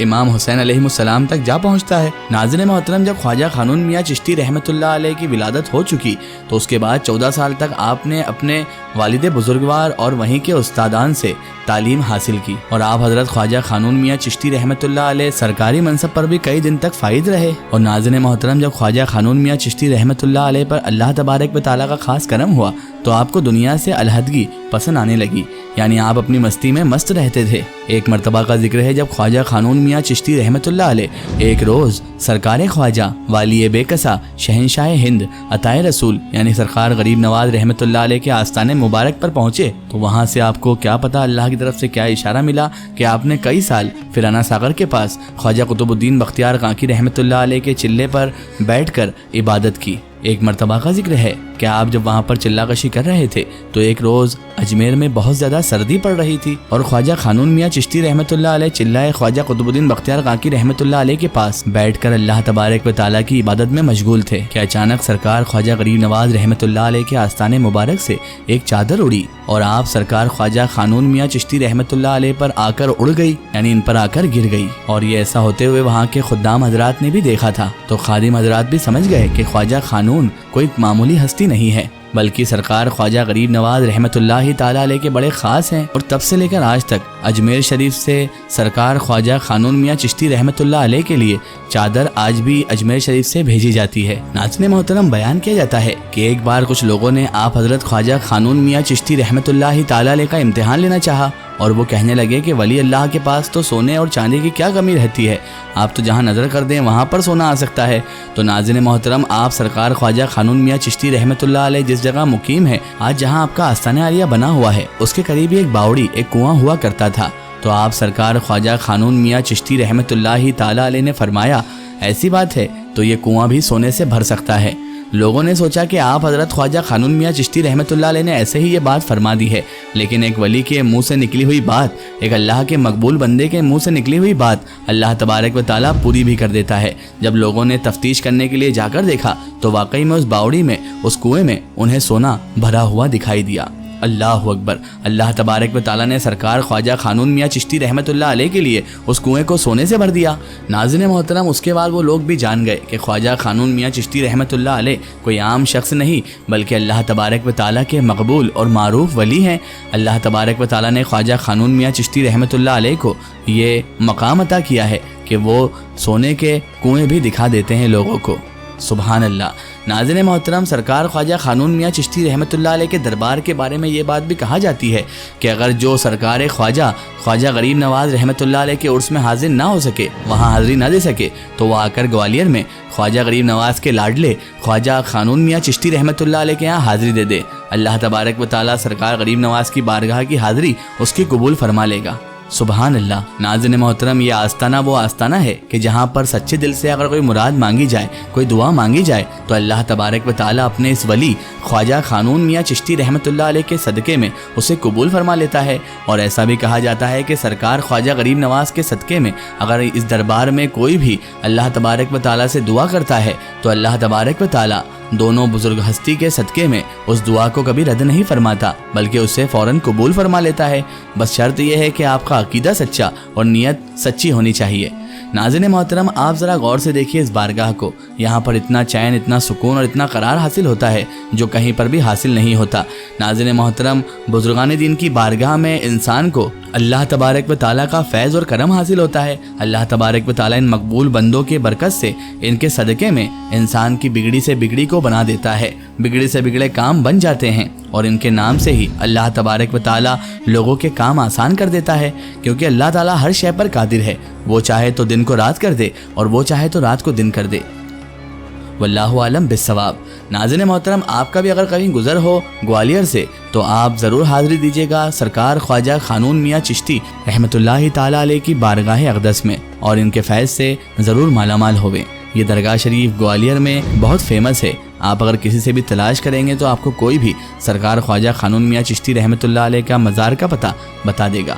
امام حسین علیہ السلام تک جا پہنچتا ہے۔ ناظرین محترم، جب خواجہ خانون میاں چشتی رحمۃ اللہ علیہ کی ولادت ہو چکی تو اس کے بعد 14 سال تک آپ نے اپنے والد بزرگوار اور وہیں کے استادان سے تعلیم حاصل کی، اور آپ حضرت خواجہ خانون میاں چشتی رحمۃ اللہ علیہ سرکاری منصب پر بھی کئی دن تک فائز رہے۔ اور ناظرین محترم، جب خواجہ خانون میاں چشتی رحمۃ اللہ علیہ پر اللہ تبارک و تعالیٰ کا خاص کرم ہوا تو آپ کو دنیا سے علیحدگی پسند آنے لگی، یعنی آپ اپنی مستی میں مست رہتے تھے۔ ایک مرتبہ کا ذکر ہے جب خواجہ خانون میاں چشتی رحمۃ اللہ علیہ ایک روز سرکار خواجہ والی بے کسا شہنشاہ ہند عطائے رسول یعنی سرکار غریب نواز رحمۃ اللہ علیہ کے آستانے مبارک پر پہنچے تو وہاں سے آپ کو کیا پتہ اللہ کی طرف سے کیا اشارہ ملا کہ آپ نے کئی سال فرانا ساغر کے پاس خواجہ قطب الدین بختیار کانکی رحمۃ اللہ علیہ کے چلے پر بیٹھ کر عبادت کی۔ ایک مرتبہ کا ذکر ہے کہ آپ جب وہاں پر چلہ کشی کر رہے تھے تو ایک روز اجمیر میں بہت زیادہ سردی پڑ رہی تھی اور خواجہ خانون میاں چشتی رحمۃ اللہ علیہ چلہ خواجہ قطب الدین بختیار کانکی رحمۃ اللہ علیہ کے پاس بیٹھ کر اللہ تبارک و تعالیٰ کی عبادت میں مشغول تھے کہ اچانک سرکار خواجہ غریب نواز رحمۃ اللہ علیہ کے آستانے مبارک سے ایک چادر اڑی اور آپ سرکار خواجہ خانون میاں چشتی رحمۃ اللہ علیہ پر آ کر اڑ گئی، یعنی ان پر آ کر گر گئی۔ اور یہ ایسا ہوتے ہوئے وہاں کے خدام حضرات نے بھی دیکھا تھا تو خادم حضرات بھی سمجھ گئے کہ خواجہ خانون کوئی معمولی ہستی نہیں ہے بلکہ سرکار خواجہ غریب نواز رحمۃ اللہ تعالیٰ علیہ کے بڑے خاص ہیں، اور تب سے لے کر آج تک اجمیر شریف سے سرکار خواجہ خانون میاں چشتی رحمۃ اللہ علیہ کے لیے چادر آج بھی اجمیر شریف سے بھیجی جاتی ہے۔ ناظرین محترم، بیان کیا جاتا ہے کہ ایک بار کچھ لوگوں نے آپ حضرت خواجہ خانون میاں چشتی رحمۃ اللہ تعالیٰ علیہ کا امتحان لینا چاہا اور وہ کہنے لگے کہ ولی اللہ کے پاس تو سونے اور چاندی کی کیا کمی رہتی ہے، آپ تو جہاں نظر کر دیں وہاں پر سونا آ سکتا ہے۔ تو ناظرین محترم، آپ سرکار خواجہ خانون میاں چشتی رحمۃ اللہ علیہ جس جگہ مقیم ہے، آج جہاں آپ کا آستانہ عالیہ بنا ہوا ہے، اس کے قریب ایک باوڑی، ایک کنواں ہوا کرتا تھا۔ تو آپ سرکار خواجہ خانون میاں چشتی رحمۃ اللہ تعالیٰ علیہ نے فرمایا ایسی بات ہے تو یہ کنواں بھی سونے سے بھر سکتا ہے۔ لوگوں نے سوچا کہ آپ حضرت خواجہ خانون میاں چشتی رحمۃ اللہ علیہ نے ایسے ہی یہ بات فرما دی ہے، لیکن ایک ولی کے منہ سے نکلی ہوئی بات، ایک اللہ کے مقبول بندے کے منہ سے نکلی ہوئی بات اللہ تبارک و تعالیٰ پوری بھی کر دیتا ہے۔ جب لوگوں نے تفتیش کرنے کے لیے جا کر دیکھا تو واقعی میں اس باوڑی میں، اس کنویں میں انہیں سونا بھرا ہوا دکھائی دیا۔ اللہ اکبر! اللہ تبارک و تعالیٰ نے سرکار خواجہ خانون میاں چشتی رحمۃ اللہ علیہ کے لیے اس کنویں کو سونے سے بھر دیا۔ ناظرین محترم، اس کے بعد وہ لوگ بھی جان گئے کہ خواجہ خانون میاں چشتی رحمۃ اللہ علیہ کوئی عام شخص نہیں بلکہ اللہ تبارک و تعالیٰ کے مقبول اور معروف ولی ہیں۔ اللہ تبارک و تعالیٰ نے خواجہ خانون میاں چشتی رحمۃ اللہ علیہ کو یہ مقام عطا کیا ہے کہ وہ سونے کے کنویں بھی دکھا دیتے ہیں لوگوں کو۔ سبحان اللہ! ناظرین محترم، سرکار خواجہ خانون میاں چشتی رحمۃ اللہ علیہ کے دربار کے بارے میں یہ بات بھی کہا جاتی ہے کہ اگر جو سرکار خواجہ غریب نواز رحمۃ اللہ علیہ کے عرس میں حاضر نہ ہو سکے، وہاں حاضری نہ دے سکے، تو وہ آ کر گوالیئر میں خواجہ غریب نواز کے لاڈلے خواجہ خانون میاں چشتی رحمۃ اللہ علیہ کے یہاں حاضری دے دے، اللہ تبارک و تعالیٰ سرکار غریب نواز کی بارگاہ کی حاضری اس کی قبول فرما لے گا۔ سبحان اللہ! ناظرین محترم، یہ آستانہ وہ آستانہ ہے کہ جہاں پر سچے دل سے اگر کوئی مراد مانگی جائے، کوئی دعا مانگی جائے تو اللہ تبارک و تعالیٰ اپنے اس ولی خواجہ خانون میاں چشتی رحمۃ اللہ علیہ کے صدقے میں اسے قبول فرما لیتا ہے۔ اور ایسا بھی کہا جاتا ہے کہ سرکار خواجہ غریب نواز کے صدقے میں اگر اس دربار میں کوئی بھی اللہ تبارک و تعالیٰ سے دعا کرتا ہے تو اللہ تبارک و تعالیٰ دونوں بزرگ ہستی کے صدقے میں اس دعا کو کبھی رد نہیں فرماتا بلکہ اسے فوراً قبول فرما لیتا ہے۔ بس شرط یہ ہے کہ آپ کا عقیدہ سچا اور نیت سچی ہونی چاہیے۔ ناظرین محترم، آپ ذرا غور سے دیکھیے اس بارگاہ کو، یہاں پر اتنا چین، اتنا سکون اور اتنا قرار حاصل ہوتا ہے جو کہیں پر بھی حاصل نہیں ہوتا۔ ناظرین محترم، بزرگان دین کی بارگاہ میں انسان کو اللہ تبارک و تعالیٰ کا فیض اور کرم حاصل ہوتا ہے۔ اللہ تبارک و تعالیٰ ان مقبول بندوں کے برکت سے، ان کے صدقے میں انسان کی بگڑی سے بگڑی کو بنا دیتا ہے، بگڑے سے بگڑے کام بن جاتے ہیں، اور ان کے نام سے ہی اللہ تبارک و تعالیٰ لوگوں کے کام آسان کر دیتا ہے، کیونکہ اللہ تعالیٰ ہر شے پر قادر ہے۔ وہ چاہے تو دن کو رات کر دے اور وہ چاہے تو رات کو دن کر دے۔ واللہ عالم بالصواب۔ ناظرین محترم، آپ کا بھی اگر کہیں گزر ہو گوالیئر سے تو آپ ضرور حاضری دیجیے گا سرکار خواجہ خانون میاں چشتی رحمۃ اللہ تعالیٰ علیہ کی بارگاہ اقدس میں، اور ان کے فیض سے ضرور مالا مال ہوئے۔ یہ درگاہ شریف گوالیئر میں بہت فیمس ہے، آپ اگر کسی سے بھی تلاش کریں گے تو آپ کو کوئی بھی سرکار خواجہ خانون میاں چشتی رحمۃ اللہ علیہ کا مزار کا پتہ بتا دے گا۔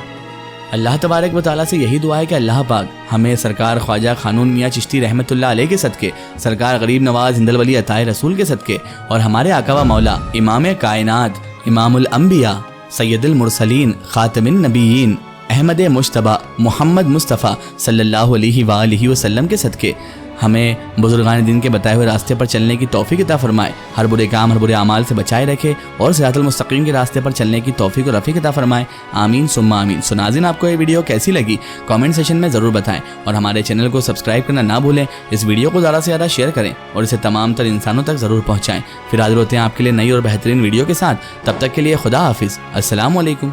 اللہ تبارک و تعالیٰ سے یہی دعا ہے کہ اللہ پاک ہمیں سرکار خواجہ خانون میاں چشتی رحمۃ اللہ علیہ کے صدقے، سرکار غریب نواز ہند الولی عطائے رسول کے صدقے، اور ہمارے آقا و مولا امام کائنات، امام الانبیاء، سید المرسلین، خاتم النبیین، احمد مجتبی محمد مصطفیٰ صلی اللہ علیہ وآلہ وسلم کے صدقے ہمیں بزرگان دین کے بتائے ہوئے راستے پر چلنے کی توفیق عطا فرمائے، ہر برے کام ہر برے اعمال سے بچائے رکھے اور صراط المستقیم کے راستے پر چلنے کی توفیق و رفیق عطا فرمائے، آمین ثم آمین۔ سو ناظرین، آپ کو یہ ویڈیو کیسی لگی کامنٹ سیکشن میں ضرور بتائیں اور ہمارے چینل کو سبسکرائب کرنا نہ بھولیں، اس ویڈیو کو زیادہ سے زیادہ شیئر کریں اور اسے تمام تر انسانوں تک ضرور پہنچائیں۔ پھر حاضر ہوتے ہیں آپ کے لیے نئی اور بہترین ویڈیو کے ساتھ، تب تک کے لیے خدا حافظ، السلام علیکم۔